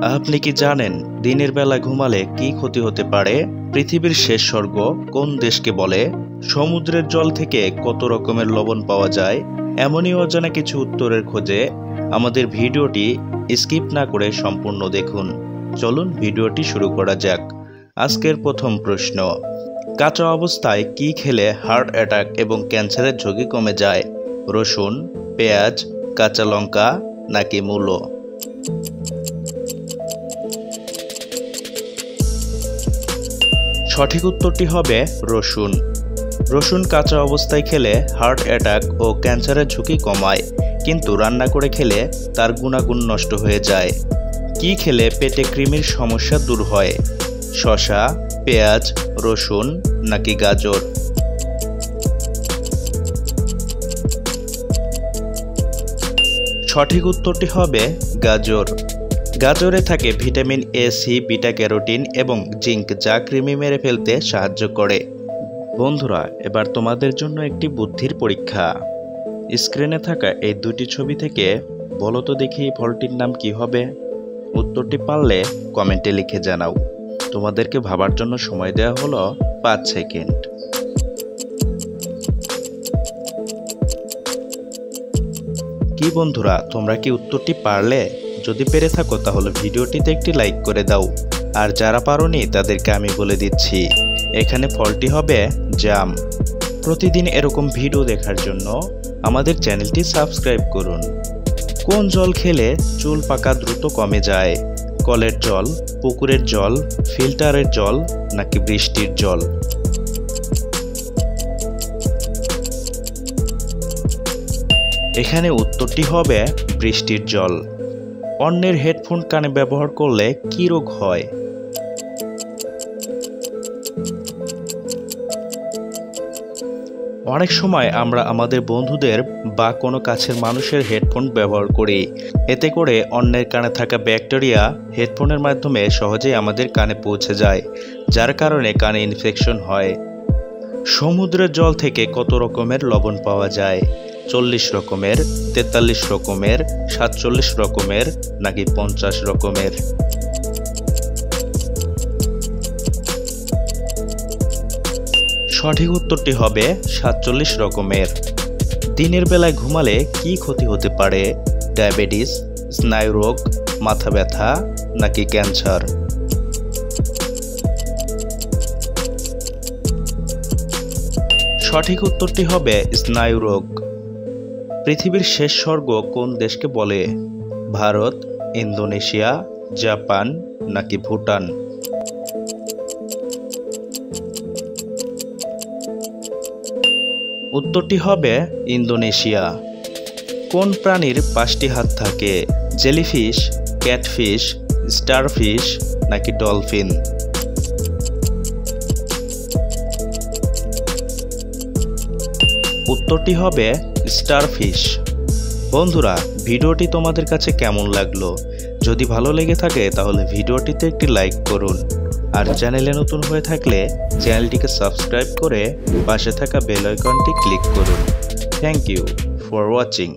আপনি কি জানেন দিনের বেলা ঘুমালে কি ক্ষতি হতে পারে? পৃথিবীর শেষ স্বর্গ কোন দেশকে বলে? সমুদ্রের জল থেকে কত রকমের লবণ পাওয়া যায়? এমনই অজানা কিছু উত্তরের খোঁজে আমাদের ভিডিওটি স্কিপ না করে সম্পূর্ণ দেখুন। চলুন ভিডিওটি শুরু করা যাক। আজকের প্রথম প্রশ্ন, কাঁচা অবস্থায় কি খেলে হার্ট অ্যাটাক এবং ক্যান্সারের ঝুঁকি কমে যায়? রসুন, পেঁয়াজ, কাঁচা লঙ্কা নাকি মূলো? সঠিক উত্তরটি হবে রসুন। রসুন কাঁচা অবস্থায় খেলে হার্ট অ্যাটাক ও ক্যান্সারের ঝুঁকি কমায়, কিন্তু রান্না করে খেলে তার গুণাগুণ নষ্ট হয়ে যায়। কি খেলে পেটে কৃমির সমস্যা দূর হয়? শসা, পেঁয়াজ, রসুন নাকি গাজর? সঠিক উত্তরটি হবে গাজর। গাজরে থাকে vitamin A, C, beta carotene এবং জিঙ্ক, যা কৃমি মেরে ফেলতে সাহায্য করে। বন্ধুরা, এবার তোমাদের জন্য একটি বুদ্ধির পরীক্ষা। স্ক্রিনে থাকা এই দুটি ছবি থেকে বলো তো দেখি ফলটির নাম কি হবে? উত্তরটি পারলে কমেন্টে লিখে জানাও। তোমাদেরকে ভাবার জন্য সময় দেওয়া হলো 5 সেকেন্ড। কি বন্ধুরা, তোমরা কি উত্তরটি পারলে? যদি পেরে থাকো তাহলে ভিডিওটিতে একটি লাইক করে দাও। আর যারা পারোনি তাদেরকে আমি বলে দিচ্ছি, এখানে ফলটি হবে জাম। প্রতিদিন এরকম ভিডিও দেখার জন্য আমাদের চ্যানেলটি সাবস্ক্রাইব করুন। কোন জল খেলে চুল পাকা দ্রুত কমে যায়? কলের জল, পুকুরের জল, ফিল্টারের জল নাকি বৃষ্টির জল? এখানে উত্তরটি হবে বৃষ্টির জল। অন্যের হেডফোন কানে ব্যবহার করলে কি রোগ হয়? অনেক সময় আমরা আমাদের বন্ধুদের বা কোনো কাছের মানুষের হেডফোন ব্যবহার করি। এতে করে অন্যের কানে থাকা ব্যাকটেরিয়া হেডফোনের মাধ্যমে সহজেই আমাদের কানে পৌঁছে যায়, যার কারণে কানে ইনফেকশন হয়। সমুদ্রের জল থেকে কত রকমের লবণ পাওয়া যায়? 40 রকমের, 43 রকমের, 47 রকমের নাকি 50 রকমের? সঠিক উত্তরটি হবে 47 রকমের। দিনের বেলায় ঘুমালে কি ক্ষতি হতে পারে? ডায়াবেটিস, স্নায়ুরোগ, মাথা ব্যথা নাকি ক্যান্সার? সঠিক উত্তরটি হবে স্নায়ুরোগ। পৃথিবীর শেষ স্বর্গ কোন দেশকে বলে? ভারত, ইন্দোনেশিয়া, জাপান নাকি ভুটান? উত্তরটি হবে ইন্দোনেশিয়া। কোন প্রাণীর 5টি হাত থাকে? জেলিফিশ, ক্যাটফিশ, স্টারফিশ নাকি ডলফিন? উত্তরটি হবে স্টারফিশ। বন্ধুরা, ভিডিওটি তোমাদের কাছে কেমন লাগলো? যদি ভালো লেগে থাকে তাহলে ভিডিওটিতে একটি লাইক করুন। আর চ্যানেলে নতুন হয়ে থাকলে চ্যানেলটিকে সাবস্ক্রাইব করে পাশে থাকা বেল আইকনটি ক্লিক করুন। Thank you for watching.